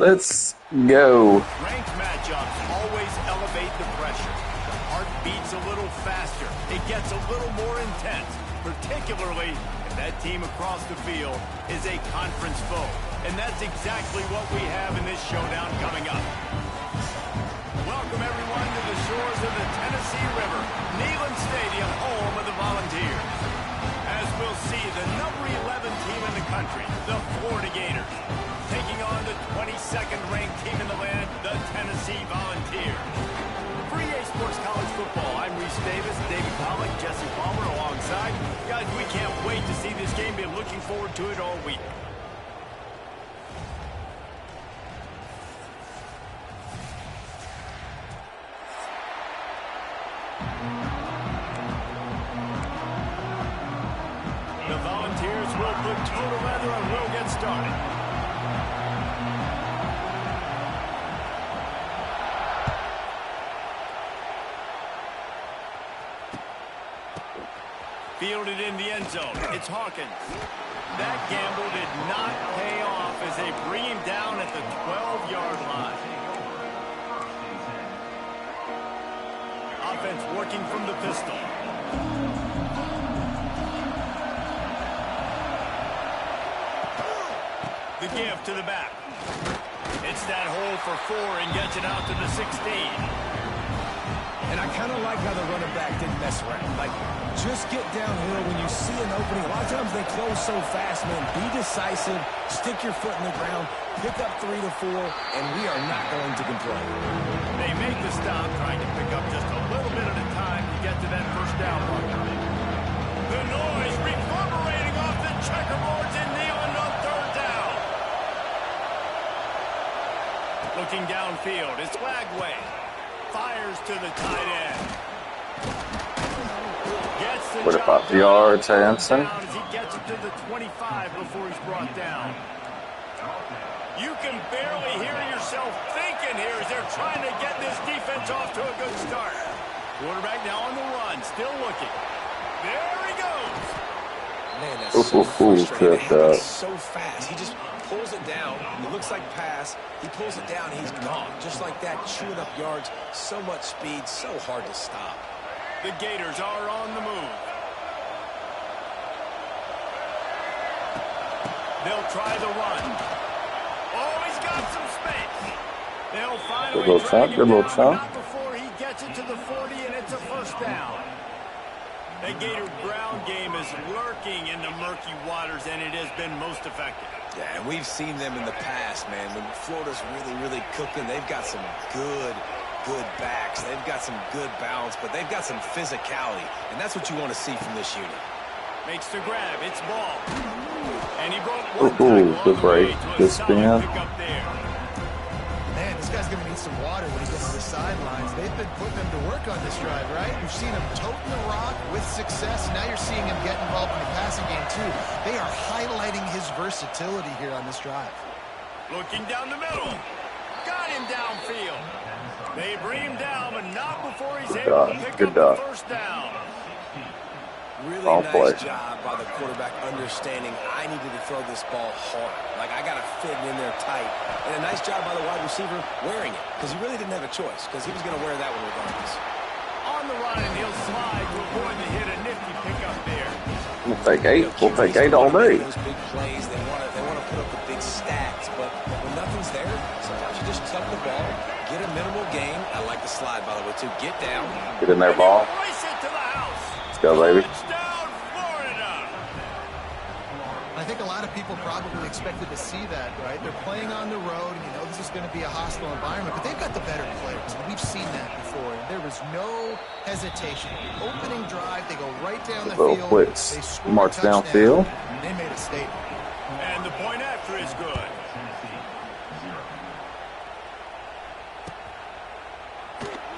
Let's go. Ranked matchups always elevate the pressure. The heart beats a little faster. It gets a little more intense, particularly if that team across the field is a conference foe. And that's exactly what we have in this showdown coming up. Welcome, everyone, to the shores of the Tennessee River, Neyland Stadium, home of the Volunteers. As we'll see, the number 11 team in the country, the Florida Gators, taking on the 22nd ranked team in the land, the Tennessee Volunteers. For EA Sports College Football, I'm Reese Davis, David Pollock, Jesse Palmer alongside. Guys, we can't wait to see this game. Been looking forward to it all week. The Volunteers will put total leather and we'll get started. Fielded in the end zone. It's Hawkins. That gamble did not pay off as they bring him down at the 12-yard line. Offense working from the pistol. The give to the back. It's that hole for 4 and gets it out to the 16. And I kind of like how the running back didn't mess around. Like, just get downhill when you see an opening. A lot of times they close so fast, man. Be decisive, stick your foot in the ground, pick up 3 to 4, and we are not going to complain. They make the stop, trying to pick up just a little bit at a time to get to that first down marker. The noise reverberating off the checkerboards in Neyland on third down. Looking downfield, it's Lagway. Fires to the tight end. Gets the 45 yards, Hanson. As he gets it to the 25 before he's brought down. You can barely hear yourself thinking here as they're trying to get this defense off to a good start. Quarterback now on the run, still looking. There he goes. Man, that's so frustrating. It so fast. He just pulls it down. It looks like pass. He pulls it down. He's gone. Just like that, chewing up yards. So much speed. So hard to stop. The Gators are on the move. They'll try the run. Oh, he's got some space. They'll finally drag him down, but not before he gets it to the 40, and it's a first down. The Gator ground game is lurking in the murky waters, and it has been most effective. Yeah, and we've seen them in the past, man. When Florida's really cooking, they've got some good backs. They've got some good balance, but they've got some physicality, and that's what you want to see from this unit. Makes the grab. It's ball. And he broke one tackle good break. Good spin. Man, this guy's going to need some water when he gets to the sidelines. They've been putting him to work on this drive, right? You've seen him toting the rock with success. Now you're seeing him get involved in the passing game, too. They are highlighting his versatility here on this drive. Looking down the middle. Got him downfield. They bring him down, but not before he's able to pick up the first down. Really nice job by the quarterback understanding I needed to throw this ball hard. Like, I got to fit it in there tight. And a nice job by the wide receiver wearing it, because he really didn't have a choice, because he was going to wear that one regardless. On the run, and he'll slide to avoid the hit. A nifty pickup there. We'll take 8. We'll take 8 all day. Those big plays, they want to put up the big stacks, but when nothing's there, sometimes you just tuck the ball, get a minimal gain. I like the slide, by the way, too. Get down. Get in there, ball. Race it to the house. Let's go, baby. Touchdown, Florida. I think a lot of people probably expected to see that, right? They're playing on the road, and you know this is going to be a hostile environment, but they've got the better players, and we've seen that before. And there was no hesitation. Opening drive, they go right down the field. Blitz. March downfield. They made a statement. And the point after is good.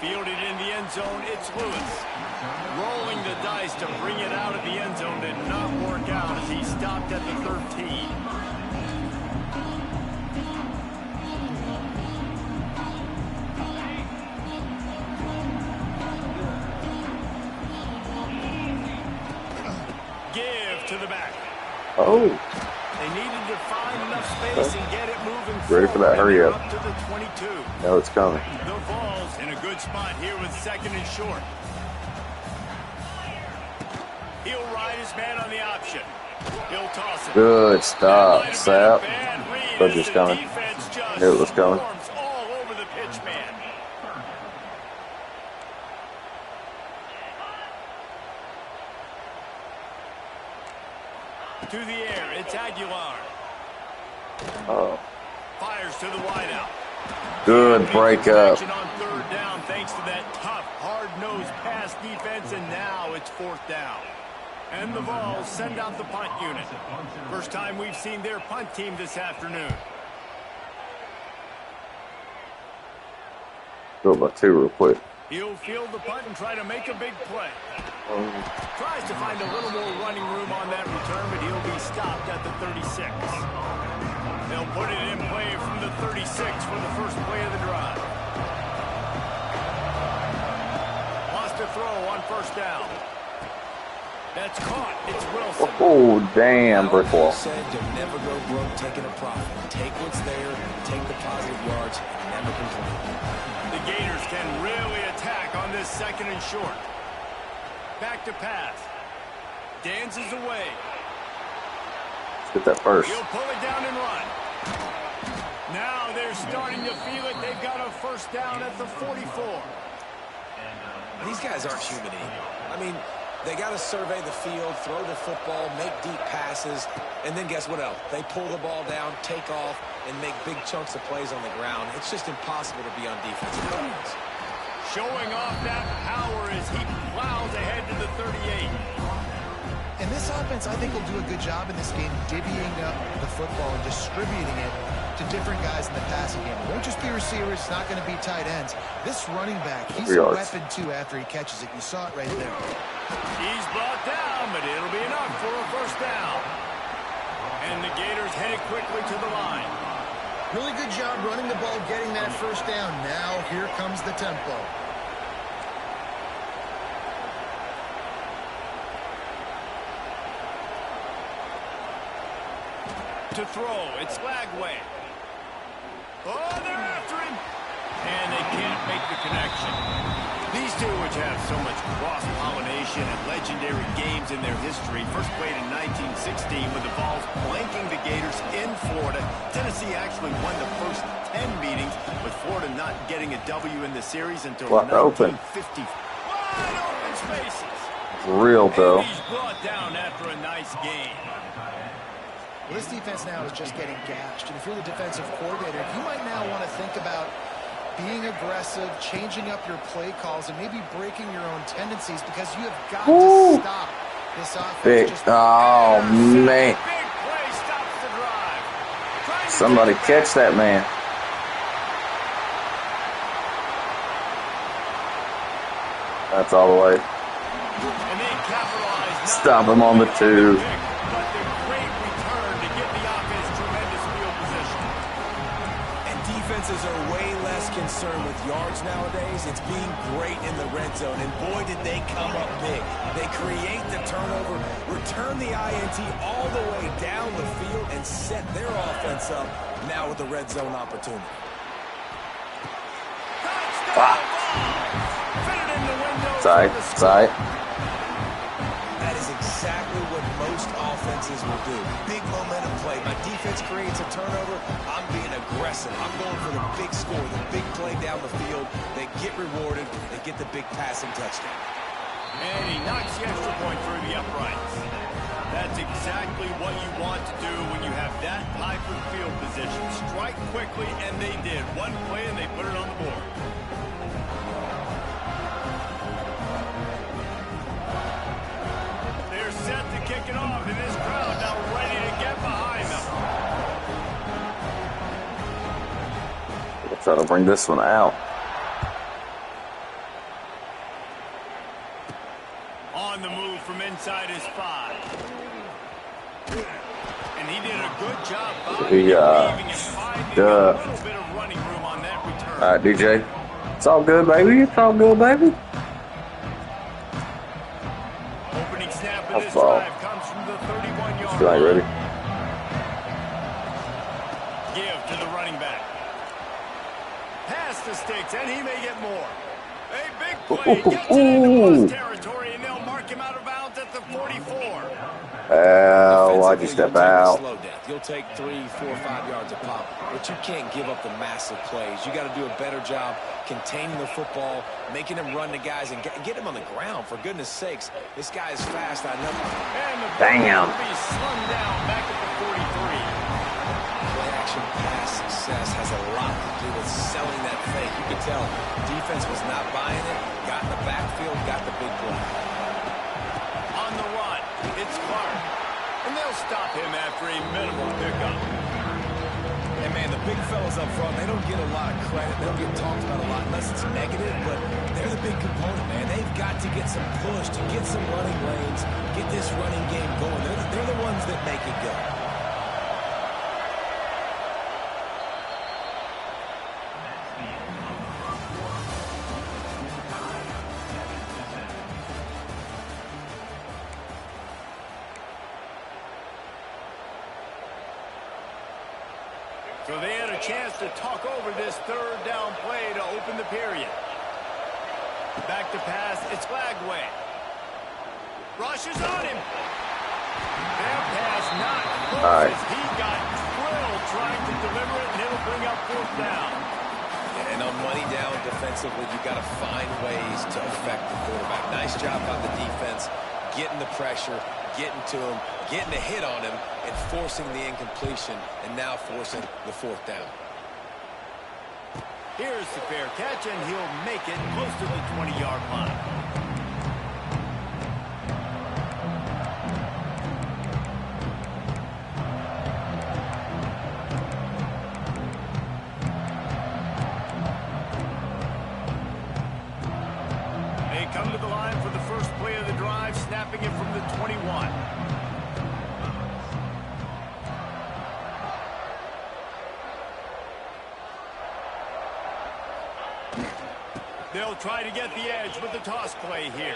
Fielded in the end zone, it's Lewis. Rolling the dice to bring it out of the end zone did not work out as he stopped at the 13. Give to the back. Oh. They needed to find enough space and get get moving. Ready for that? Hurry up. Up to the 22. No, it's coming. The Vols in a good spot here with 2nd and short. He'll ride his man on the option. He'll toss it. Good stop, Sap. But just coming. Knew it was coming. All over the pitch, man. To the air, it's Aguilar. Oh. Fires to the wideout. Good breakup. On 3rd down, thanks to that tough, hard-nosed pass defense, and now it's 4th down. And the Vols send out the punt unit. First time we've seen their punt team this afternoon. Go by 2 real quick. He'll field the punt and try to make a big play. Tries to find a little more running room on that return, but he'll be stopped at the 36. They'll put it in play from the 36 for the first play of the drive. Lost a throw on 1st down. That's caught. It's Wilson. Oh, damn, brick wall. Said to never go broke taking a profit. Take what's there, take the positive yards, and never complain. The Gators can really attack on this 2nd and short. Back to pass. Dances away. Let's get that first. He'll pull it down and run. Now they're starting to feel it. They've got a 1st down at the 44. These guys aren't human. I mean, they got to survey the field, throw the football, make deep passes, and then guess what else? They pull the ball down, take off, and make big chunks of plays on the ground. It's just impossible to be on defense. Showing off that power as he plows ahead to the 38. And this offense, I think, will do a good job in this game divvying up the football and distributing it to different guys in the passing game. It won't just be receivers. It's not going to be tight ends. This running back, he's a weapon, too, after he catches it. You saw it right there. He's brought down, but it'll be enough for a 1st down. And the Gators headed quickly to the line. Really good job running the ball, getting that 1st down. Now here comes the tempo. To throw, it's Lagway. Oh, they're after him. And they can't make the connection. These two, which have so much cross-pollination and legendary games in their history, first played in 1916 with the Vols blanking the Gators in Florida. Tennessee actually won the first 10 meetings, with Florida not getting a W in the series until 1950. Wide open spaces. Real, though. And he's brought down after a nice game. Well, this defense now is just getting gashed. And if you're the defensive coordinator, you might now want to think about being aggressive, changing up your play calls, and maybe breaking your own tendencies, because you have got to stop this offense. Oh, man. Big play stops the drive. Somebody catch that man. That's all the way. And they capitalize. Stop him on the 2. But the great return to give the offense tremendous field position. And defenses are way less concerned with yards nowadays. It's being great in the red zone. And boy, did they come up big. They create the turnover, return the INT all the way down the field, and set their offense up now with the red zone opportunity. Side. That is exactly what most offenses will do. Big momentum play. My defense creates a turnover. I'm being aggressive. I'm going for the big score, the big play down the field. They get rewarded. They get the big passing touchdown. And he knocks the extra point through the uprights. That's exactly what you want to do when you have that type of field position. Strike quickly, and they did. One play, and they put it on the board. They're set to kick it off, and this crowd now ready to get behind them. We'll try to bring this one out. On the move from inside his 5. And he did a good job leaving and finding a little bit of running room on that return. All right, DJ. It's all good, baby. It's all good, baby. Opening snap of this drive comes from the 31-yard line. Ready? Give to the running back. Pass the sticks, and he may get more. A big play gets it into close territory, and they'll mark him out of bounds at the 44. Why'd you step out? Slow death. You'll take 3, 4, 5 yards a pop, but you can't give up the massive plays. You got to do a better job containing the football, making him run the guys, and get him on the ground. For goodness sakes, this guy is fast. I know. And the Damn. will be slung down back at the 43. Play-action pass success has a lot to do with selling that fake. You can tell defense was not buying it, got in the backfield, got the big play. On the run, it's Clark. And they'll stop him after a minimal pickup. And, man, the big fellas up front, they don't get a lot of credit. They don't get talked about a lot unless it's negative, but they're the big component, man. They've got to get some push, to get some running lanes, get this running game going. They're the ones that make it go. So they had a chance to talk over this third down play to open the period. Back to pass, it's Lagway. Rushes on him. That pass not close as he got drilled trying to deliver it, and it'll bring up fourth down. And on money down defensively, you've got to find ways to affect the quarterback. Nice job by the defense, getting the pressure, getting to him, getting a hit on him, and forcing the incompletion, and now forcing the fourth down. Here's the fair catch, and he'll make it close to the 20-yard line. They come to the line for the first play of the drive, snapping it from the 21. They'll try to get the edge with the toss play here.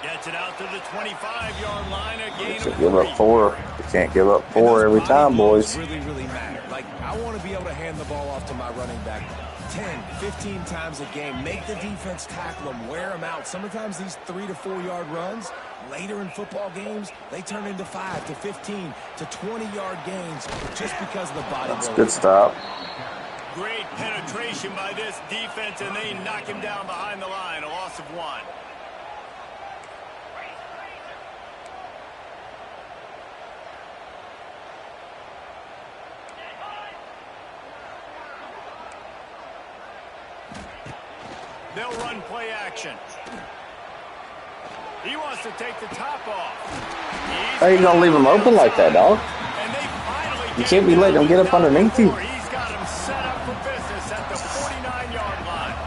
Gets it out to the 25-yard line. A gain of 3. Give up 4. You can't give up 4 every time, boys. Really matter. Like, I want to be able to hand the ball off to my running back 10, 15 times a game. Make the defense tackle them, wear them out. Sometimes these 3 to 4 yard runs, later in football games, they turn into 5 to 15 to 20-yard gains just because of the body. That's a good stop. Great penetration by this defense, and they knock him down behind the line. A loss of 1. They'll run play action. He wants to take the top off. How you gonna leave him open like that, dog? You can't be letting him get up underneath you. He's got him set up for business at the 49-yard line.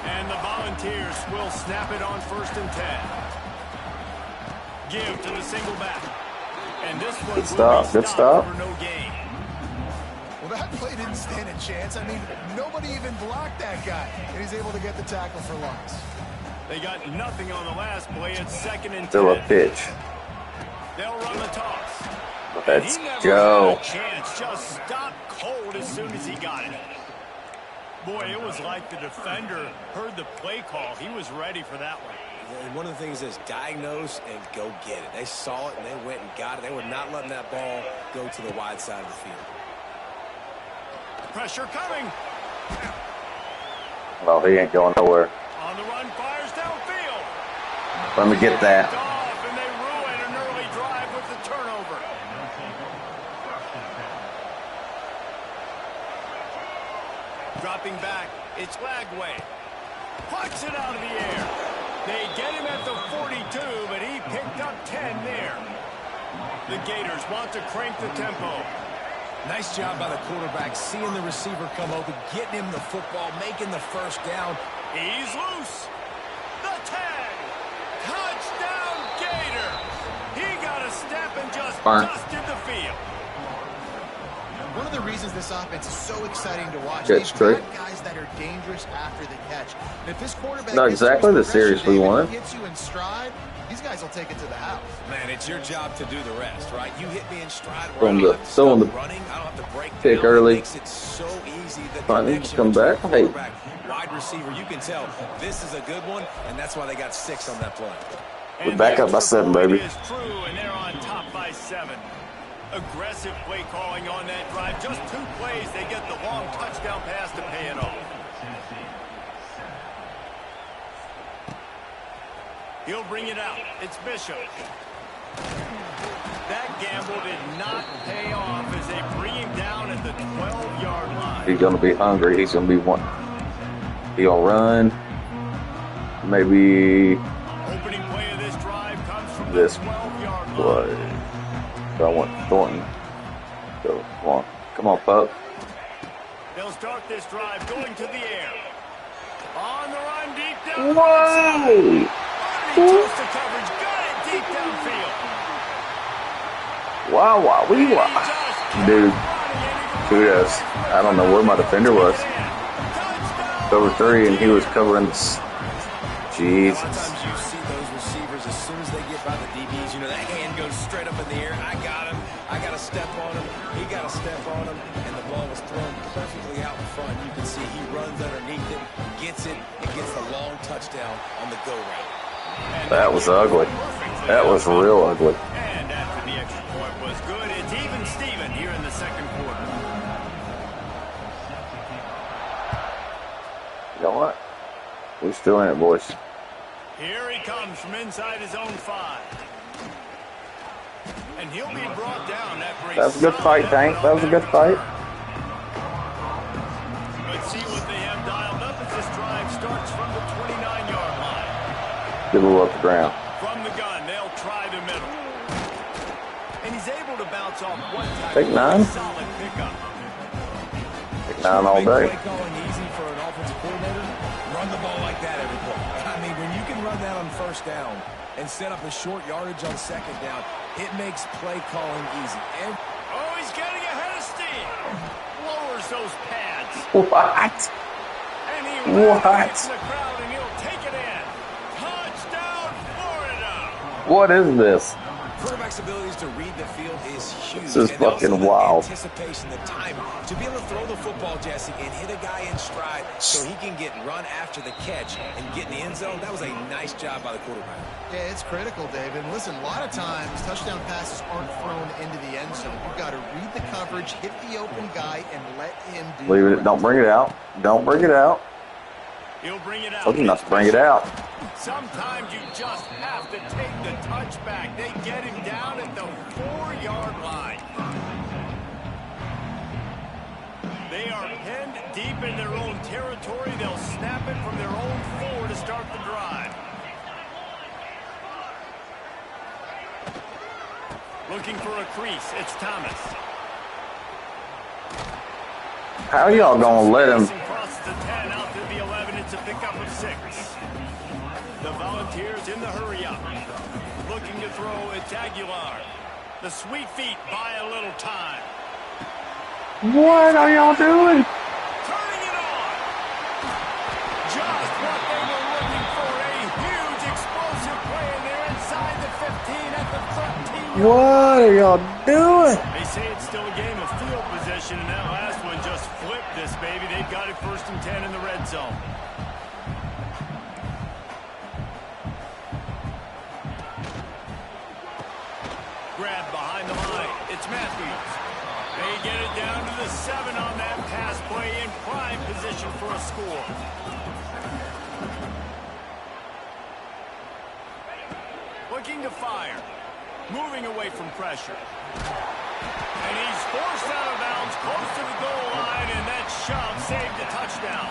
And the Volunteers will snap it on 1st and 10. Give to the single back. And this one good stop, good stop. For no gain. Well, that play didn't stand a chance. I mean, nobody even blocked that guy. And he's able to get the tackle for loss. They got nothing on the last play. It's 2nd and 10. Still a pitch. They'll run the toss. Let's he never go. had a chance. Just stopped cold as soon as he got it. Boy, it was like the defender heard the play call. He was ready for that one. And one of the things is diagnose and go get it. They saw it and they went and got it. They were not letting that ball go to the wide side of the field. Pressure coming. Well, he ain't going nowhere. On the run, fires downfield. Let me get that. Off, and they ruin an early drive with the turnover. Dropping back, it's Lagway. Pucks it out of the air. They get him at the 42, but he picked up 10 there. The Gators want to crank the tempo. Nice job by the quarterback, seeing the receiver come open, getting him the football, making the first down. He's loose. The tag. Touchdown, Gator. He got a step and just dusted the field. one of the reasons this offense is so exciting to watch. That's They've true. got guys that are dangerous after the catch. And if this quarterback Not exactly the series we wanted. Hits you in stride, these guys will take it to the house. Man, it's your job to do the rest, right? You hit me in stride. From the throwing the running, I don't have to break pick down. early. It makes it so easy. The Finally, connection come back. between Hey. quarterback, wide receiver, you can tell this is a good one, and that's why they got 6 on that play. We're back up by 7, baby. Is true, and they're on top by 7. Aggressive play calling on that drive. Just 2 plays, they get the long touchdown pass to pay it off. He'll bring it out. It's Bishop. That gamble did not pay off as they bring him down at the 12-yard line. He's going to be hungry. He's going to be one. He'll run. Maybe Opening play of this drive comes from this the 12-yard line. play. So I want Thornton. So come on, Pup. They'll start this drive going to the air. On the run, deep down. Whoa! Toast to coverage. Got it deep downfield. Wow, dude. Kudos. I don't know where my defender was. Cover 3, and he was covering. Jesus. Sometimes you see those receivers as soon as they get by the DBs, you know, that hand goes straight up in the air. I got him. I got a step on him. He got a step on him, and the ball was thrown perfectly out in front. You can see he runs underneath it, gets it, and gets the long touchdown on the go route. That was ugly. That was real ugly. And after the extra point was good, it's even Steven here in the second quarter. You know what? We're still in it, boys. Here he comes from inside his own 5. And he'll be brought down after a That was a good fight, Tank. That was a good fight. Let's see what they have dialed up as this drive starts from the 29-yard line. Get a little up the ground. From the gun, they'll try the middle. And he's able to bounce off one time. Take 9. Solid pickup. Take 9 all day. Play calling easy for an offensive coordinator. Run the ball like that every play. I mean, when you can run that on first down and set up a short yardage on second down, it makes play calling easy. Oh, he's getting ahead of steam. Lowers those pads. What? And he What? runs the crowd and he'll take it in. Touchdown, Florida. What is this? Quarterback's abilities to read the field is huge. This is And also fucking the wild. Anticipation, the timing. To be able to throw the football, Jesse, and hit a guy in stride so he can get run after the catch and get in the end zone, that was a nice job by the quarterback. Yeah, it's critical, David. And listen, a lot of times touchdown passes aren't thrown into the end zone. You've got to read the coverage, hit the open guy, and let him do Leave it. Don't bring it out. Don't bring it out. He'll bring it out. Told you not to bring it out. Sometimes you just have to take the touchback. They get him down at the 4-yard line. They are pinned deep in their own territory. They'll snap it from their own 4 to start the drive. Looking for a crease. It's Thomas. How y'all gonna let him? Crosses the 10 out to the 11. It's a pickup of 6. The Volunteers in the hurry-up. Looking to throw, it's Aguilar. The sweet feet buy a little time. What are y'all doing? Turning it on. Just what they were looking for. A huge explosive play, and they're inside the 15 at the 13. What are y'all doing? They say it's still a game of field position, and that last one just flipped this baby. They've got it 1st and 10 in the red zone. Grab behind the line. It's Matthews. They get it down to the 7 on that pass play in prime position for a score. Looking to fire. Moving away from pressure. And he's forced out of bounds close to the goal line, and that shove saved a touchdown.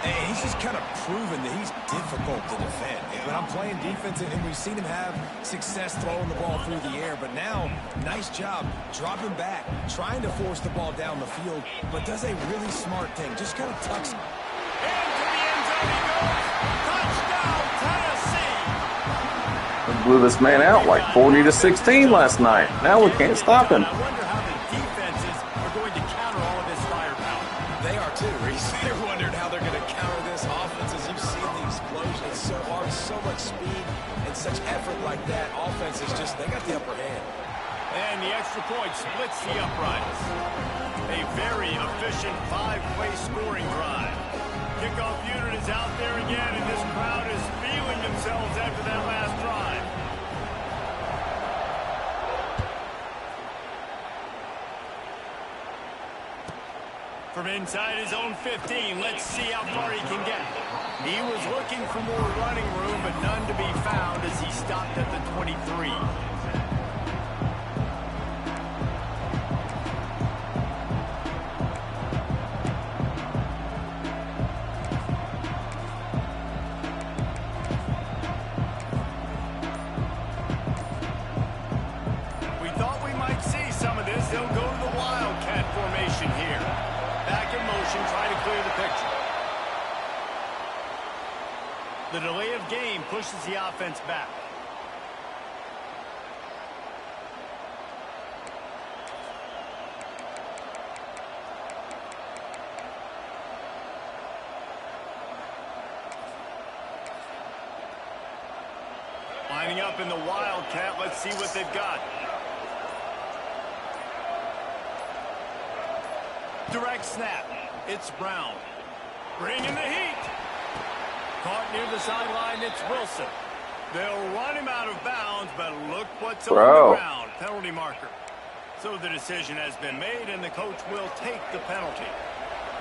Hey, he's just kind of proven that he's difficult to defend. When I'm playing defense, and we've seen him have success throwing the ball through the air, but now, nice job dropping back, trying to force the ball down the field, but does a really smart thing. Just kind of tucks it. Into the end zone he goes. Touchdown, Tennessee. We blew this man out like 40-16 last night. Now we can't stop him. I wonder how the defenses are going to for all of his firepower. They are too, Reese. They're wondering how they're going to counter this offense. As you've seen the explosion, it's so hard, so much speed, and such effort like that. Offense is just, they got the upper hand. And the extra point splits the uprights. A very efficient 5-play scoring drive. Kickoff unit is out there again, and this crowd is feeling themselves after that last drive. From inside his own 15, let's see how far he can get. He was looking for more running room, but none to be found as he stopped at the 23. We thought we might see some of this. They'll go to the Wildcat formation here. Back in motion, try to clear the picture. The delay of game pushes the offense back. Lining up in the Wildcat, let's see what they've got. Direct snap. It's Brown. Bringing the heat. Caught near the sideline, it's Wilson. They'll run him out of bounds, but look what's on the ground. Penalty marker. So the decision has been made, and the coach will take the penalty.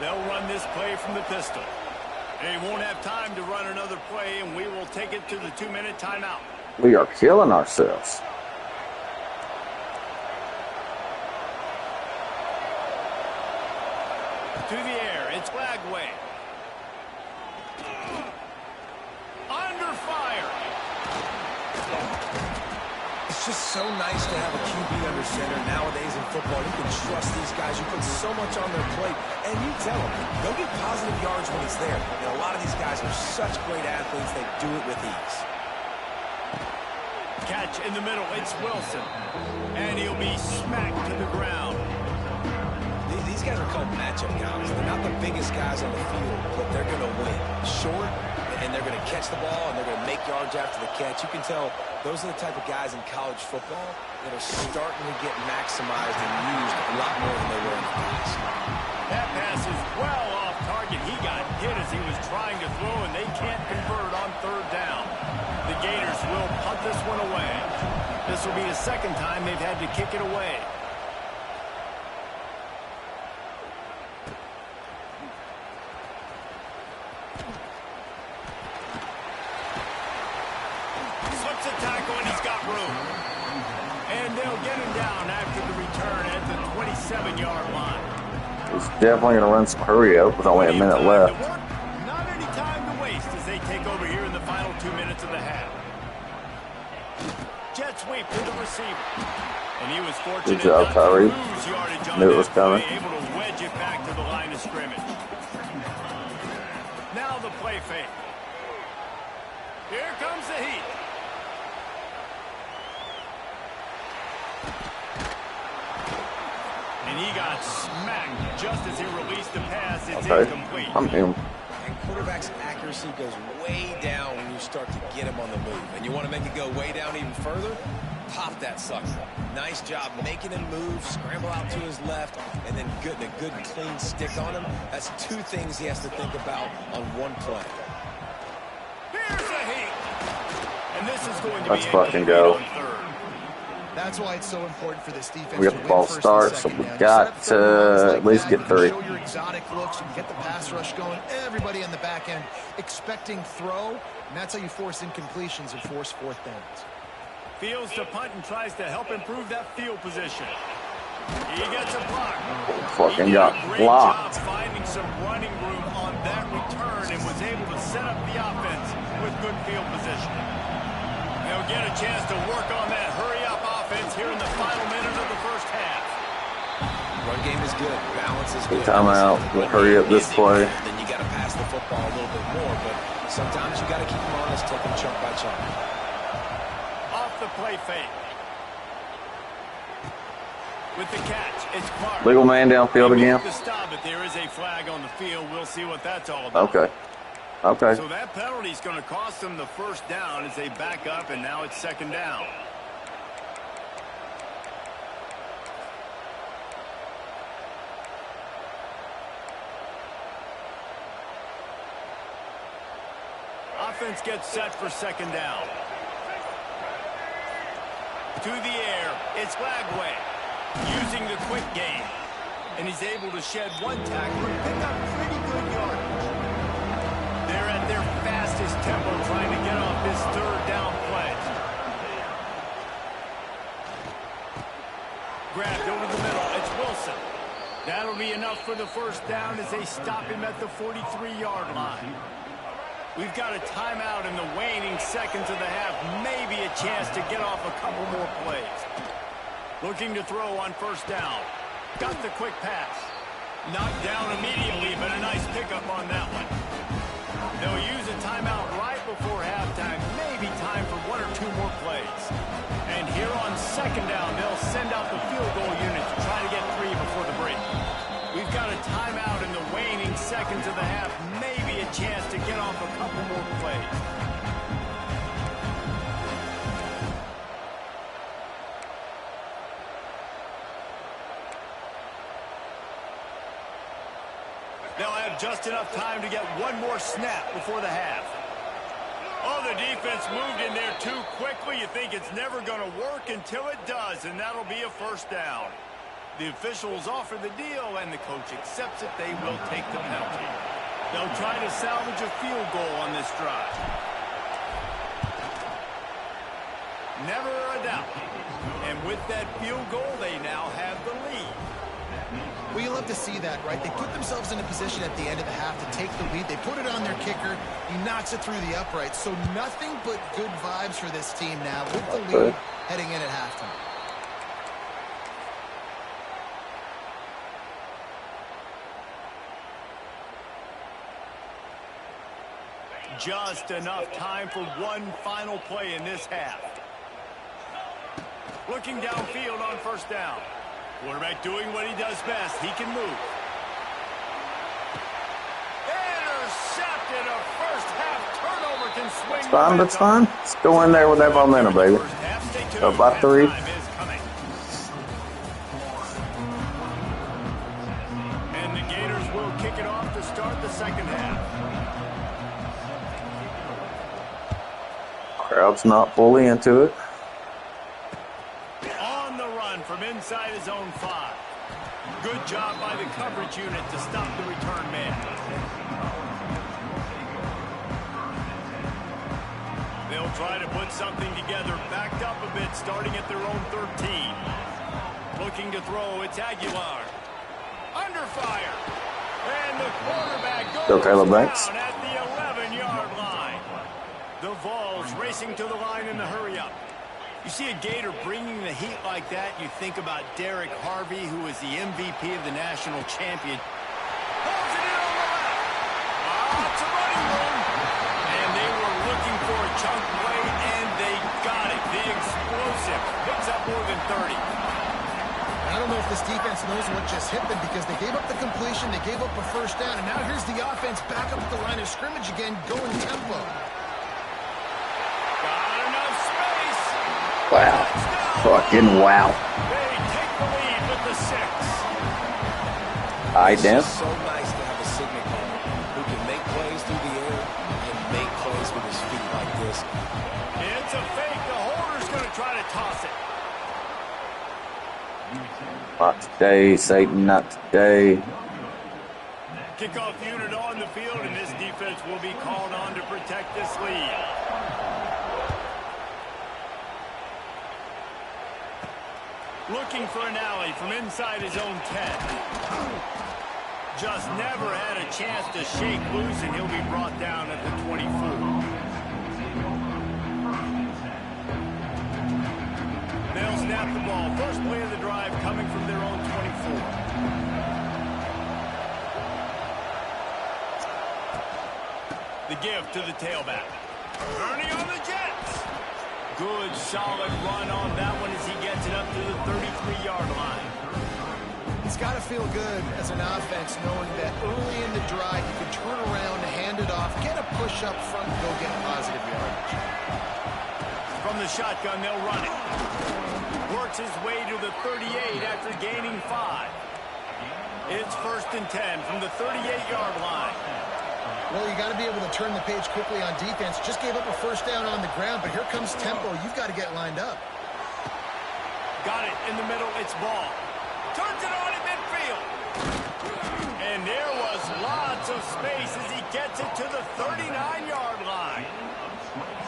They'll run this play from the pistol. They won't have time to run another play, and we will take it to the 2-minute timeout. We are killing ourselves. To the air, it's Lagway. Under fire. It's just so nice to have a QB under center nowadays in football. You can trust these guys. You put so much on their plate, and you tell them, they'll get positive yards when he's there. And a lot of these guys are such great athletes, they do it with ease. Catch in the middle, it's Wilson. And he'll be smacked to the ground. These guys are called matchup guys. They're not the biggest guys on the field, but they're going to win. Short, and they're going to catch the ball, and they're going to make yards after the catch. You can tell those are the type of guys in college football that are starting to get maximized and used a lot more than they were in the past. That pass is well off target. He got hit as he was trying to throw, and they can't convert on 3rd down. The Gators will punt this one away. This will be the second time they've had to kick it away. Slips a tackle, and he's got room. And they'll get him down after the return at the 27-yard line. He's definitely going to run some hurry up with only a minute left. Not any time to waste as they take over here in the final 2 minutes of the half. Jet sweep to the receiver. And he was fortunate Good job, not Tyree. to lose yardage on Knew it was that coming. play, able to wedge it back to the line of scrimmage. Now the play fake. Here comes the heat. And he got smacked just as he released the pass. It's incomplete. I'm him. And quarterback's accuracy goes way down when you start to get him on the move. And you want to make it go way down even further? Pop that sucker. Nice job making him move, scramble out to his left, and then getting a good clean stick on him. That's 2 things he has to think about on one play. Here's a heat. And this is going to Let's be fucking go. on 3rd. That's why it's so important for this defense. We got the ball start, so we got to at least get 3. Show your exotic looks. You can get the pass rush going. Everybody on the back end expecting throw, and that's how you force incompletions and force 4th downs. Fields to punt and tries to help improve that field position. He gets a block. Fucking He did got a great blocked. job finding some running room on that return and was able to set up the offense with good field position. They'll get a chance to work on that hurry-up offense here in the final minute of the first half. Run game is good. Balance is good. Timeout. We'll hurry up this play. Then you got to pass the football a little bit more, but sometimes you got to keep them honest, take them chunk by chunk. Off the play fake. With the catch, it's Clark. Legal man downfield again. To stop it, there is a flag on the field. We'll see what that's all about. Okay. Okay. So that penalty is going to cost them the first down as they back up, and now it's second down. Offense gets set for second down. To the air, it's Lagway using the quick game. And he's able to shed one tackle and pick up pretty good yardage. They're at their fastest tempo trying to get off this third down play. Grabbed over the middle, it's Wilson. That'll be enough for the first down as they stop him at the 43-yard line. We've got a timeout in the waning seconds of the half. Maybe a chance to get off a couple more plays. Looking to throw on first down. Got the quick pass. Knocked down immediately, but a nice pickup on that one. They'll use a timeout right before halftime. Maybe time for one or two more plays. And here on second down, they'll send out the field goal unit to try to get three before the break. We've got a timeout in the waning seconds of the half. Maybe a chance to get off a couple more plays. They'll have just enough time to get one more snap before the half. Oh, the defense moved in there too quickly. You think it's never going to work until it does, and that'll be a first down. The officials offer the deal, and the coach accepts it. They will take the penalty. They'll try to salvage a field goal on this drive. Never a doubt. And with that field goal, they now have the lead. Well, you love to see that, right? They put themselves in a position at the end of the half to take the lead. They put it on their kicker. He knocks it through the uprights. So nothing but good vibes for this team now with the lead heading in at halftime. Just enough time for one final play in this half. Looking downfield on first down. Quarterback doing what he does best. He can move. Intercepted. A first half turnover can swing. It's fine, that's fine. Let's go in there with that momentum, baby. Up by 3. And the Gators will kick it off to start the second half. Crowd's not fully into it. On the run from inside his own 5. Good job by the coverage unit to stop the return man. They'll try to put something together, backed up a bit, starting at their own 13. Looking to throw, it's Aguilar. Under fire. And the quarterback goes down at the 11-yard line. The Vols racing to the line in the hurry-up. You see a Gator bringing the heat like that, you think about Derek Harvey, who is the MVP of the national champion. Pulls it in on the left. Lots of running room. And they were looking for a chunk play, and they got it. The explosive picks up more than 30. I don't know if this defense knows what just hit them because they gave up the completion, they gave up a first down, and now here's the offense back up at the line of scrimmage again, going tempo. Wow. Fucking wow. They take the lead with the 6. All right, Dan. It's so nice to have a signal caller who can make plays through the air and make plays with his feet like this. It's a fake. The holder's going to try to toss it. Not today, Satan, not today. Kickoff unit on the field, and this defense will be called on to protect this lead. Looking for an alley from inside his own 10. Just never had a chance to shake loose, and he'll be brought down at the 24. They'll snap the ball. First play of the drive coming from their own 24. The give to the tailback. Ernie on the Jets. Good, solid run on that one as he gets it up to the 33-yard line. It's got to feel good as an offense knowing that early in the drive you can turn around, hand it off, get a push up front, and go get positive yardage. From the shotgun, they'll run it. Works his way to the 38 after gaining 5. It's 1st and 10 from the 38-yard line. Well, you got to be able to turn the page quickly on defense. Just gave up a 1st down on the ground, but here comes tempo. You've got to get lined up. Got it in the middle. It's ball. Turns it on in midfield. And there was lots of space as he gets it to the 39-yard line.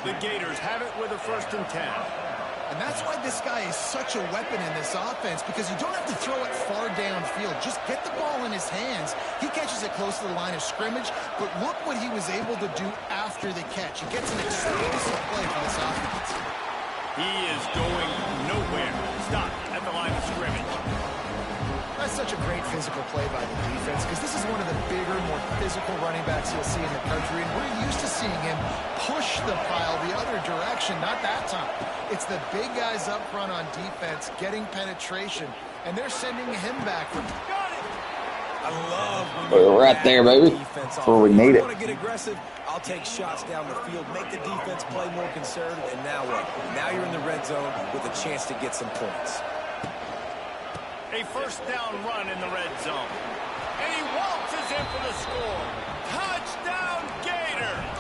The Gators have it with a 1st and 10. And that's why this guy is such a weapon in this offense, because you don't have to throw it far downfield. Just get the ball in his hands. He catches it close to the line of scrimmage, but look what he was able to do after the catch. He gets an explosive play for this offense. He is going nowhere. Stop at the line of scrimmage. That's such a great physical play by the defense, because this is one of the bigger, more physical running backs you'll see in the country, and we're used to seeing him push the pile the other direction. Not that time. It's the big guys up front on defense getting penetration, and they're sending him back. I love when We're right there, baby. That's where we need it. Want to get aggressive? I'll take shots down the field, make the defense play more conservative, and now what? Now you're in the red zone with a chance to get some points. A 1st down run in the red zone. And he waltzes in for the score. Touchdown, Gators!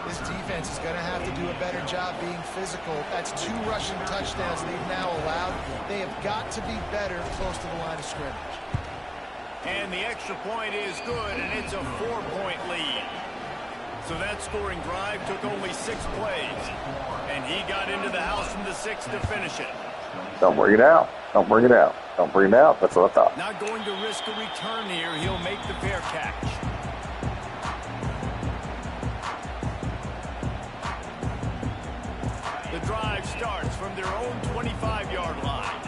This defense is going to have to do a better job being physical. That's 2 rushing touchdowns they've now allowed. They have got to be better close to the line of scrimmage. And the extra point is good, and it's a 4-point lead. So that scoring drive took only 6 plays. And he got into the house from the 6 to finish it. Don't bring it out. Don't bring it out. Don't bring it out. That's what I thought. Not going to risk a return here. He'll make the fair catch. The drive starts from their own 25-yard line.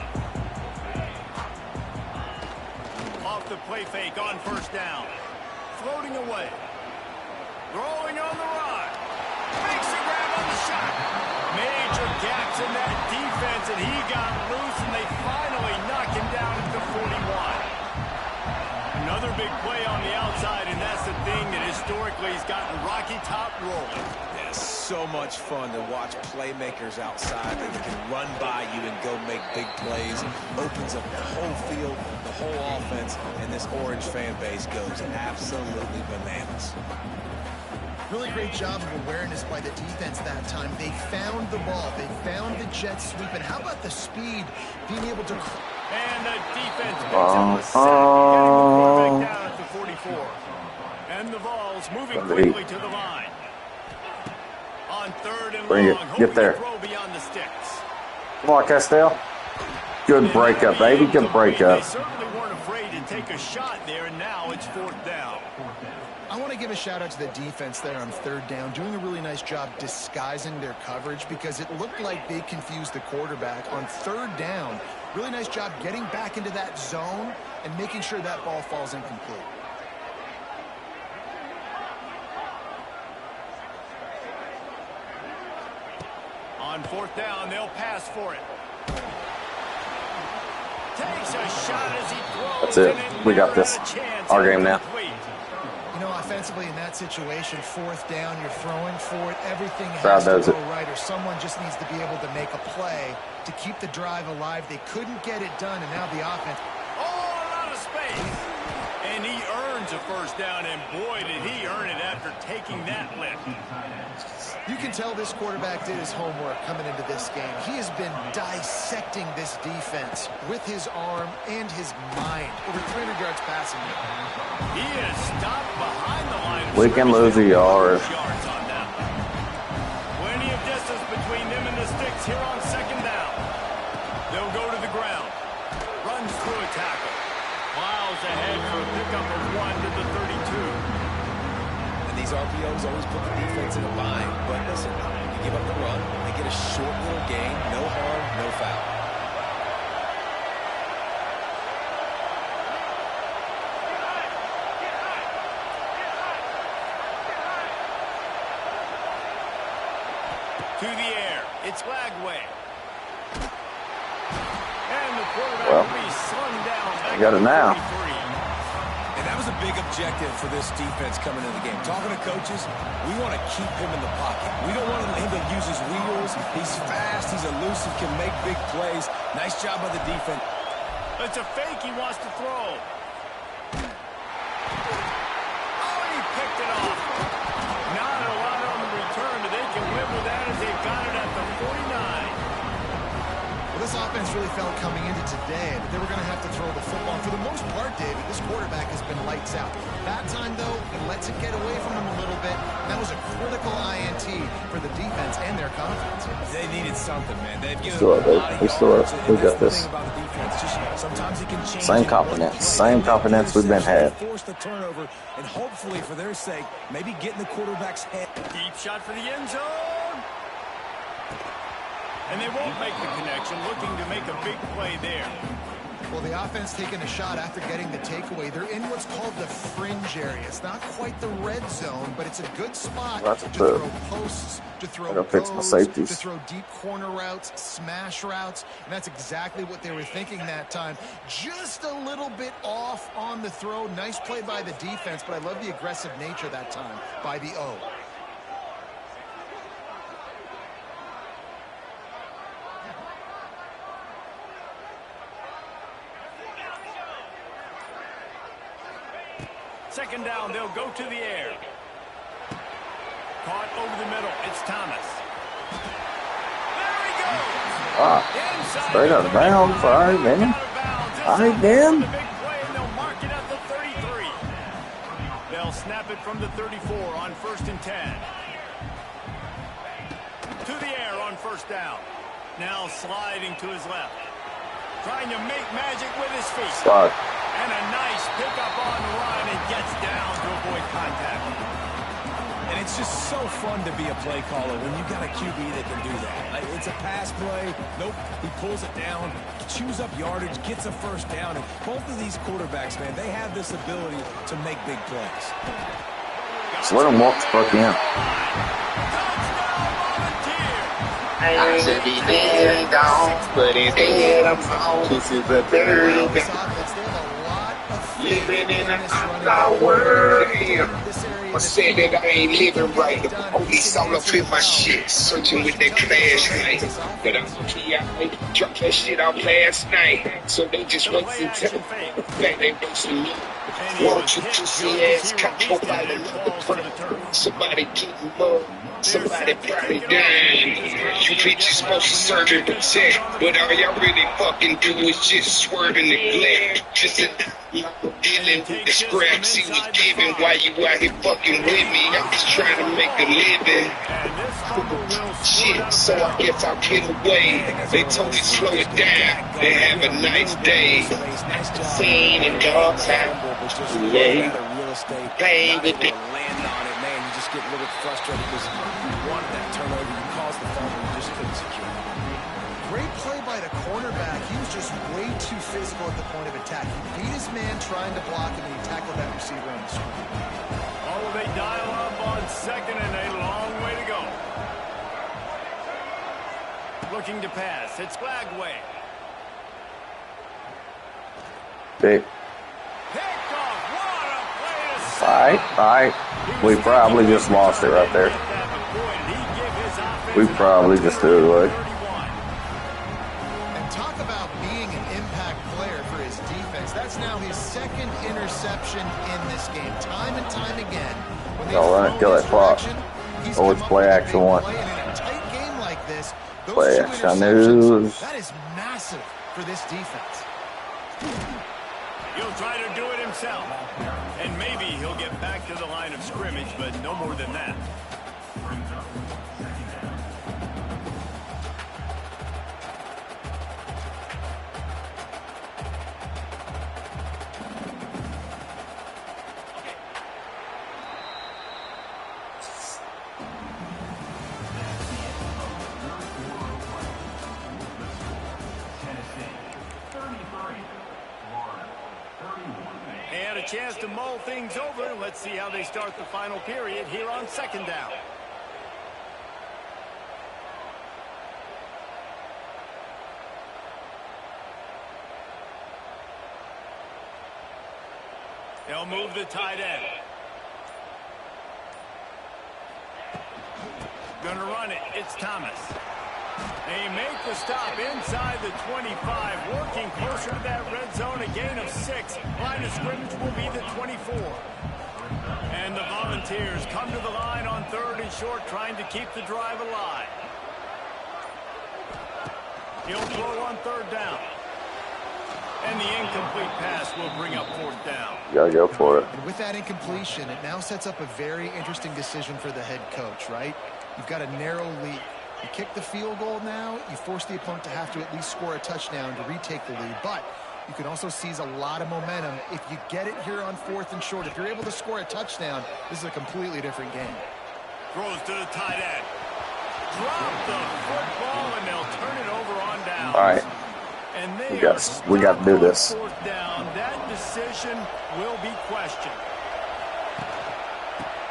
Off the play fake on 1st down. Floating away. Throwing on the run. Makes a grab on the shot. Major gaps in that defense, and he got loose, and they finally knock him down at the 41. Another big play on the outside, and that's the thing that historically has gotten Rocky Top rolling. Yeah, so much fun to watch playmakers outside that can run by you and go make big plays. Opens up the whole field, the whole offense, and this Orange fan base goes absolutely bananas. Really great job of awareness by the defense that time. They found the ball. They found the jet sweep. And how about the speed, being able to... And the defense picks up a sack, getting the quarterback down at the 44. And the Vols moving quickly to the line. On 3rd and Bring it. long, Get there. throw beyond the sticks. Come on, Castell. Good breakup, baby. Good breakup. They certainly weren't afraid to take a shot there, and now it's 4th down. I want to give a shout out to the defense there on 3rd down, doing a really nice job disguising their coverage, because it looked like they confused the quarterback on 3rd down. Really nice job getting back into that zone and making sure that ball falls incomplete. On 4th down, they'll pass for it. Takes a shot as he throws. That's it. We got this. Our game now. You know, offensively in that situation, 4th down, you're throwing for it. Everything Crowd has to does go it. right, or someone just needs to be able to make a play to keep the drive alive. They couldn't get it done, and now the offense. Oh, a lot of space. And he earns a 1st down, and boy, did he earn it after taking that lift. You can tell this quarterback did his homework coming into this game. He has been dissecting this defense with his arm and his mind. Over 300 yards passing. He is stopped behind the line. We can lose a yard. Yards on that one. Plenty of distance between them and the sticks here on 2nd down. They'll go to the ground. Runs through a tackle. Miles ahead for a pickup of 1 to the 32. These RPOs always put the defense in a bind. But listen, you give up the run, they get a short little gain, no harm, no foul. To the air. It's Lagway. And the Well, I got it now. And that was a big objective for this defense coming into the game. Talking to coaches, we want to keep him in the pocket. We don't want him to use his wheels. He's fast, he's elusive, can make big plays. Nice job by the defense. It's a fake he wants to throw. Oh, he picked it off. Not a lot on the return, but they can live with that as they've got it at the 49. Well, this offense really felt coming into today that they were going to have to throw the football. For the most part, David, this quarterback has been lights out. That time, though, he lets it get away from him a little bit. And that was a critical INT for the defense and their confidence. They needed something, man. They've given Still, a lot of we still yards. we got this. Sometimes he can change Same confidence we've been had. Force the turnover, and hopefully, for their sake, maybe get in the quarterback's head. Deep shot for the end zone. And they won't make the connection, looking to make a big play there. Well, the offense taking a shot after getting the takeaway. They're in what's called the fringe area. It's not quite the red zone, but it's a good spot to throw posts, to throw goes, to throw deep corner routes, smash routes. And that's exactly what they were thinking that time. Just a little bit off on the throw. Nice play by the defense, but I love the aggressive nature that time by the O. Second down, they'll go to the air. Caught over the middle. It's Thomas. There he goes. Straight out of bounds. All right, man. All right, Dan. The big play, and they'll mark it at the 33. They'll snap it from the 34 on 1st and 10. To the air on 1st down. Now sliding to his left. Trying to make magic with his feet. Start. And a nice pickup on the run and gets down to avoid contact. And it's just so fun to be a play caller when you got a QB that can do that. It's a pass play. Nope. He pulls it down, chews up yardage, gets a 1st down. And both of these quarterbacks, man, they have this ability to make big plays. So let him walk the fuck in. I should be dead down, but instead I'm on. This is a third down. Living in an outlaw world. I said that I ain't living right. The police all up in my shit, searching with their flashlight. But I'm okay, I dropped that shit out last night. So they just wasn't telling me the fact they wasn't me. Won't you pussy ass cop by another front? Somebody getting low. Somebody probably dying. You bitches supposed to serve and protect, but all y'all really fucking do is just swerve and neglect. Just dealing with the scraps he was giving while you out here fucking with me. I'm just trying to make a living. Shit, so I guess I'll get away. They told me slow it down. They have a nice day. Seen in dog time. Yeah. Playing with the Get a little bit frustrated because you wanted that turnover, you caused the fumble, you just couldn't secure it. Great play by the cornerback. He was just way too physical at the point of attack. He beat his man trying to block him, and he tackled that receiver on the screen. Oh, they dial up on 2nd and a long way to go. Looking to pass. It's Flagway. Big. Picked off. What a play to set. All right. We probably just lost it right there. We probably just threw it away. And talk about being an impact player for his defense. That's now his 2nd interception in this game. Time and time again. When Y'all run it, kill that clock. Oh, it's play action 1. In a tight game like this, Play action news. That is massive for this defense. He'll try to do it himself. And maybe he'll get back to the line of scrimmage, but no more than that. And a chance to mull things over. Let's see how they start the final period here on 2nd down. They'll move the tight end. Gonna run it. It's Thomas. They make the stop inside the 25, working closer to that red zone, a gain of 6. Line of scrimmage will be the 24. And the Volunteers come to the line on 3rd and short, trying to keep the drive alive. He'll throw on 3rd down. And the incomplete pass will bring up 4th down. Gotta go for it. And with that incompletion, it now sets up a very interesting decision for the head coach, right? You've got a narrow lead. You kick the field goal now, you force the opponent to have to at least score a touchdown to retake the lead. But you can also seize a lot of momentum if you get it here on 4th and short. If you're able to score a touchdown, this is a completely different game. Throws to the tight end. Drop the football, and they'll turn it over on down. All right. And We got to do this. 4th down. That decision will be questioned.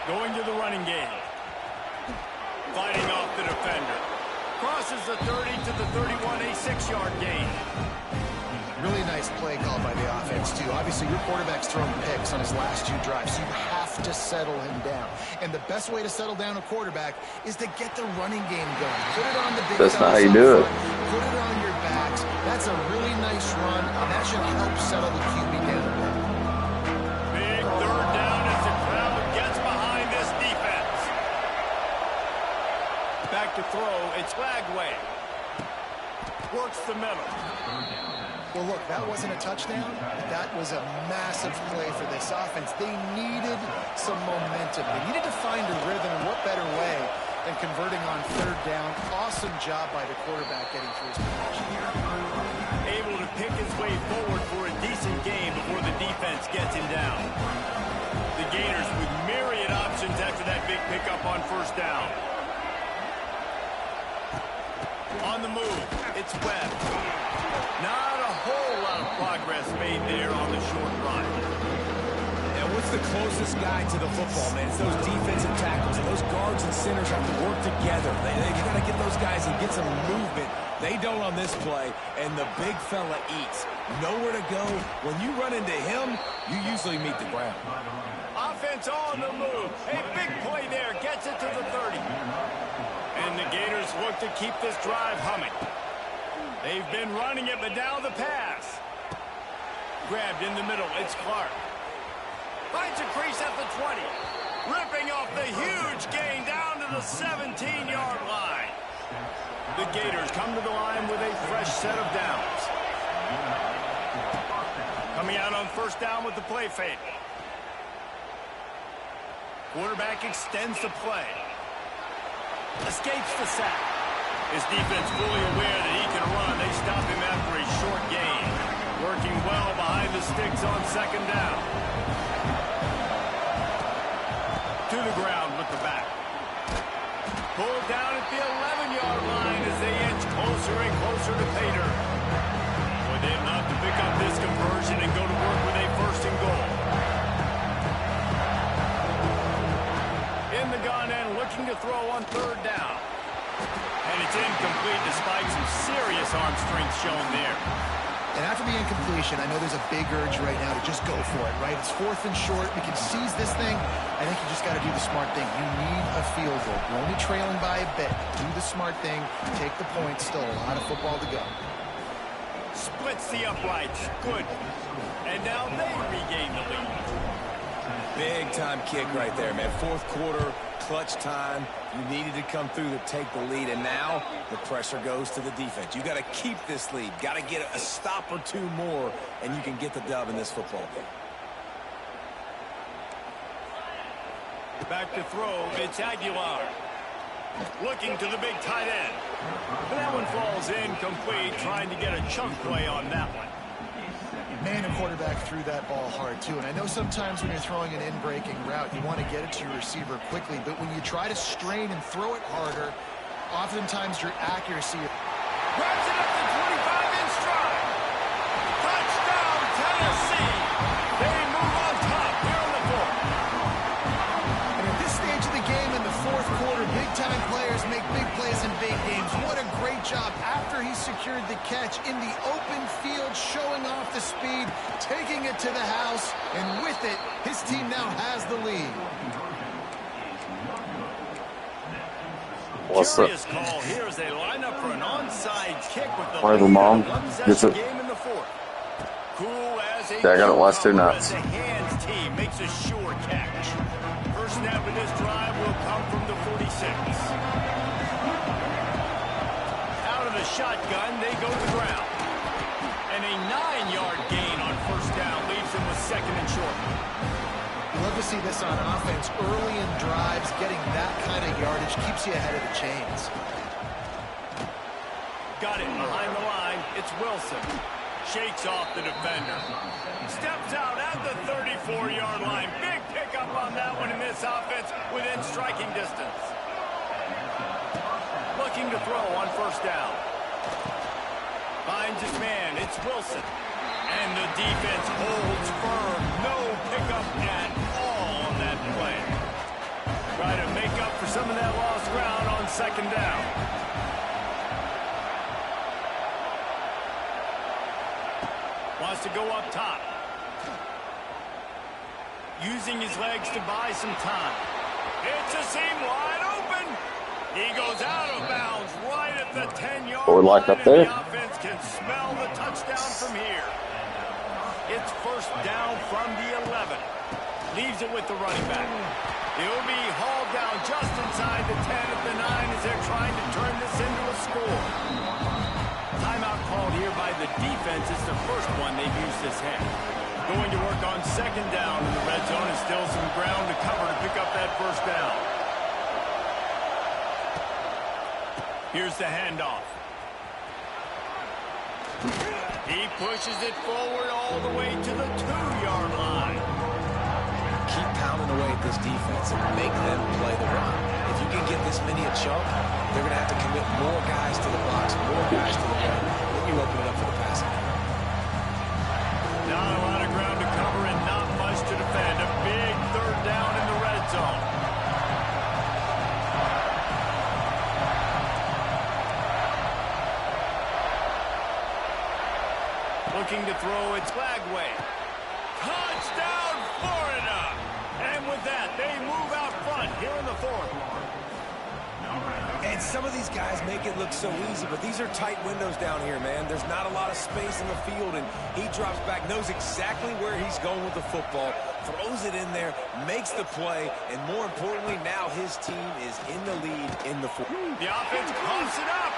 Going to the running game. Fighting off the defender. Crosses the 30 to the 31, a 6-yard gain. Really nice play call by the offense, too. Obviously, your quarterback's thrown picks on his last 2 drives, so you have to settle him down. And the best way to settle down a quarterback is to get the running game going. Put it on the big That's not how you do it. Put it on your backs. That's a really nice run, and that should help settle the QB down. Big 3rd down as the crowd gets behind this defense. Back to throw. It's Flagway. Works the middle. Well, look, that wasn't a touchdown, but that was a massive play for this offense. They needed some momentum. They needed to find a rhythm, and what better way than converting on 3rd down. Awesome job by the quarterback getting through his protection. Able to pick his way forward for a decent game before the defense gets him down. The Gators with myriad options after that big pickup on 1st down. On the move, it's Webb. Not a whole lot of progress made there on the short run. And what's the closest guy to the football, man? It's those defensive tackles. Those guards and centers have to work together. You got to get those guys and get some movement. They don't on this play, and the big fella eats. Nowhere to go. When you run into him, you usually meet the ground. Offense on the move. A big play there. Gets it to the 30. And the Gators look to keep this drive humming. They've been running it, but now the pass. Grabbed in the middle. It's Clark. Finds a crease at the 20. Ripping off the huge gain down to the 17-yard line. The Gators come to the line with a fresh set of downs. Coming out on 1st down with the play fake. Quarterback extends the play. Escapes the sack. His defense fully aware that he can run. They stop him after a short gain. Working well behind the sticks on 2nd down. To the ground with the back. Pulled down at the 11-yard line as they inch closer and closer to Pater. Boy, they have to pick up this conversion and go to work with a 1st and goal. In the gun and looking to throw on 3rd down. And it's incomplete despite some serious arm strength shown there. And after the incompletion, I know there's a big urge right now to just go for it, right? It's 4th and short. We can seize this thing. I think you just got to do the smart thing. You need a field goal. You're only trailing by a bit. Do the smart thing. Take the point. Still a lot of football to go. Splits the uprights. Good. And now they regain the lead. Big time kick right there, man. 4th quarter, clutch time. You needed to come through to take the lead, and now the pressure goes to the defense. You got to keep this lead. Got to get a stop or 2 more, and you can get the dub in this football game. Back to throw. It's Aguilar. Looking to the big tight end. That one falls incomplete, trying to get a chunk play on that one. Man, a quarterback threw that ball hard, too. And I know sometimes when you're throwing an in-breaking route, you want to get it to your receiver quickly. But when you try to strain and throw it harder, oftentimes your accuracy... Grabs it up to 25 in stride. Touchdown, Tennessee. They move on top here in the 4th. And at this stage of the game in the 4th quarter, big-time players make big plays in big games. What a great job after he secured the catch in the open field, showing off the speed, taking it to the house, and with it. His team now has the lead. What's up? Curious call here as they line up for an onside kick with the Whatever, lead Mom. in a Gets one-possession it. game in the fourth. Cool as a Yeah, I got it last 2 cucumber nights. as the hands team makes a sure catch. First snap of this drive will come from the 46. Out of the shotgun, they go to the ground. And a 9-yard gain on first down leaves them with second and short. You love to see this on offense. Early in drives, getting that kind of yardage keeps you ahead of the chains. Got it behind the line. It's Wilson. Shakes off the defender. Steps out at the 34-yard line. Big pickup on that one in this offense within striking distance. Looking to throw on first down. Finds his man. It's Wilson. And the defense holds firm. No pickup at all on that play. Try to make up for some of that lost ground on second down. Wants to go up top. Using his legs to buy some time. It's a seam wide open. He goes out of bounds right at the 10-yard Or like line, up there. and the offense can smell the touchdown from here. It's first down from the 11. Leaves it with the running back. He'll be hauled down just inside the 10 at the 9 as they're trying to turn this into a score. Timeout called here by the defense. It's the first one they've used this half. Going to work on second down in the red zone and still some ground to cover to pick up that first down. Here's the handoff. He pushes it forward all the way to the 2-yard line. Keep pounding away at this defense and make them play the run. If you can get this many a chunk, they're going to have to commit more guys to the box, more guys to the run. Then you open it up for the passing. Not a lot of ground to cover and not much to defend. A big third down in the red zone. Looking to throw, it's Flagway. Touchdown, Florida! And with that, they move out front here in the fourth. And some of these guys make it look so easy, but these are tight windows down here, man. There's not a lot of space in the field, and he drops back, knows exactly where he's going with the football, throws it in there, makes the play, and more importantly, now his team is in the lead in the fourth. The offense pumps it up.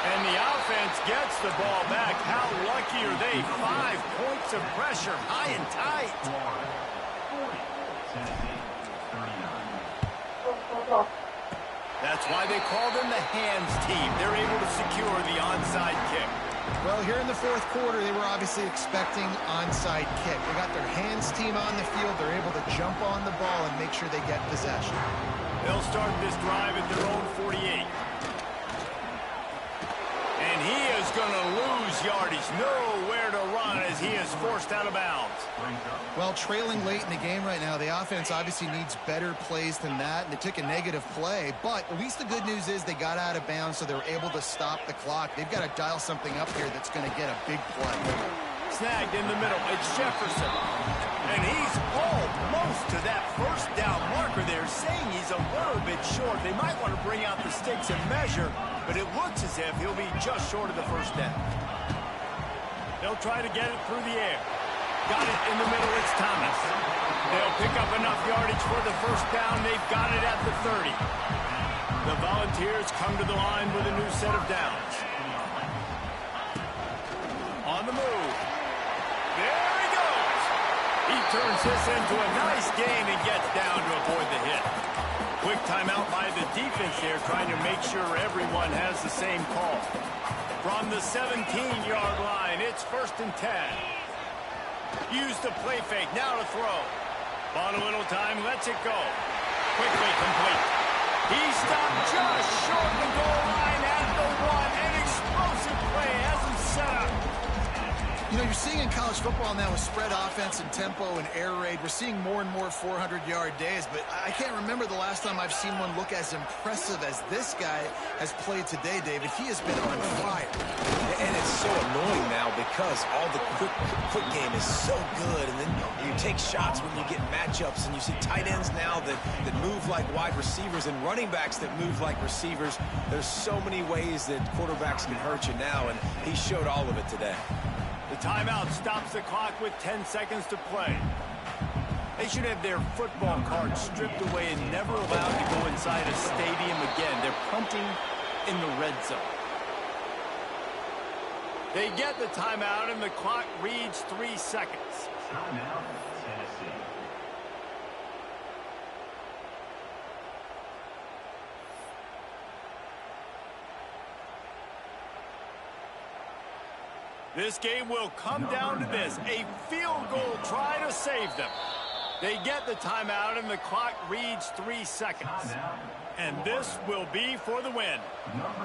And the offense gets the ball back. How lucky are they? 5 points of pressure, high and tight. That's why they call them the hands team. They're able to secure the onside kick. Well, here in the fourth quarter, they were obviously expecting onside kick. They got their hands team on the field. They're able to jump on the ball and make sure they get possession. They'll start this drive at their own 48. And he is going to lose yardage. Nowhere to run as he is forced out of bounds. Well, trailing late in the game right now, the offense obviously needs better plays than that, and they took a negative play. But at least the good news is they got out of bounds, so they're able to stop the clock. They've got to dial something up here that's going to get a big play. Snagged in the middle. It's Jefferson. And he's almost to that first down marker there, saying he's a little bit short. They might want to bring out the sticks and measure, but it looks as if he'll be just short of the first down. They'll try to get it through the air. Got it in the middle. It's Thomas. They'll pick up enough yardage for the first down. They've got it at the 30. The Volunteers come to the line with a new set of downs. On the move. There he goes. He turns this into a nice gain and gets down to avoid the hit. Quick timeout by the defense there, trying to make sure everyone has the same call. From the 17-yard line, it's 1st and 10. Use the play fake, now to throw. Bought a little time, lets it go. Quickly complete. He stopped just short of the goal line at the 1. An explosive play has him set up. You know, you're seeing in college football now with spread offense and tempo and air raid, we're seeing more and more 400-yard days, but I can't remember the last time I've seen one look as impressive as this guy has played today, David. He has been on fire. And it's so annoying now because all the quick game is so good, and then you take shots when you get matchups, and you see tight ends now that move like wide receivers and running backs that move like receivers. There's so many ways that quarterbacks can hurt you now, and he showed all of it today. The timeout stops the clock with 10 seconds to play. They should have their football cards stripped away and never allowed to go inside a stadium again. They're punting in the red zone. They get the timeout, and the clock reads 3 seconds. Timeout, Tennessee. This game will come down to this. A field goal try to save them. They get the timeout, and the clock reads 3 seconds. And this will be for the win.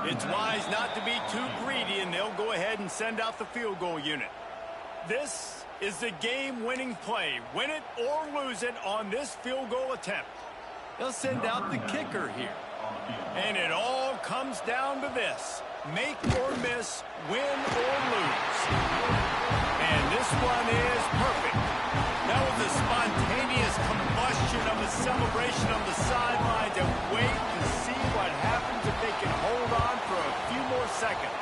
It's wise not to be too greedy, and they'll go ahead and send out the field goal unit. This is the game-winning play. Win it or lose it on this field goal attempt. They'll send out the kicker here. And it all comes down to this. Make or miss, win or lose. And this one is perfect. That was a spontaneous combustion of a celebration on the sidelines, and wait to see what happens if they can hold on for a few more seconds.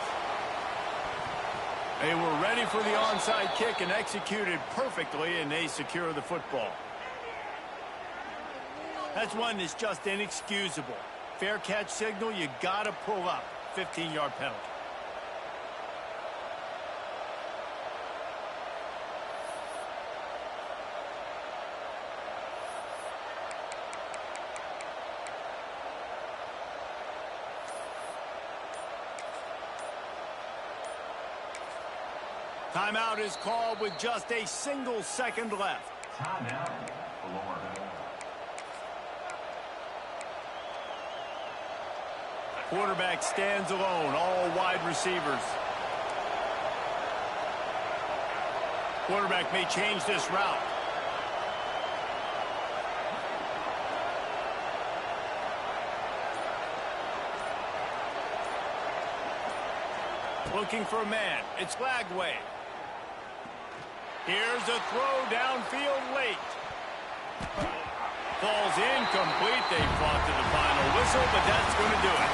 They were ready for the onside kick and executed perfectly, and they secure the football. That's one that's just inexcusable. Fair catch signal, you gotta pull up. 15-yard penalty. Timeout is called with just a single second left. Timeout, Florida. Quarterback stands alone, all wide receivers. Quarterback may change this route. Looking for a man. It's Lagway. Here's a throw downfield late. Falls incomplete. They fought to the final whistle, but that's going to do it.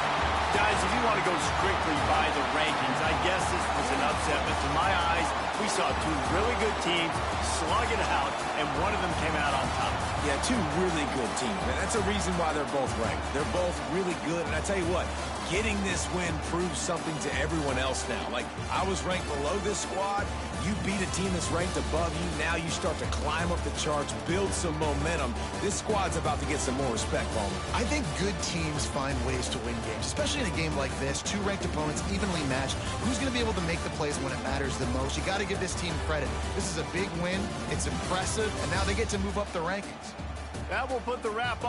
Guys, if you want to go strictly by the rankings, I guess this was an upset, but to my eyes, we saw two really good teams slug it out, and one of them came out on top. Yeah, two really good teams, man. That's a reason why they're both ranked. They're both really good, and I tell you what, getting this win proves something to everyone else now. Like, I was ranked below this squad. You beat a team that's ranked above you. Now you start to climb up the charts, build some momentum. This squad's about to get some more respect, Bowman. I think good teams find ways to win games, especially in a game like this. Two ranked opponents, evenly matched. Who's going to be able to make the plays when it matters the most? You got to give this team credit. This is a big win. It's impressive, and now they get to move up the rankings. That will put the wrap on.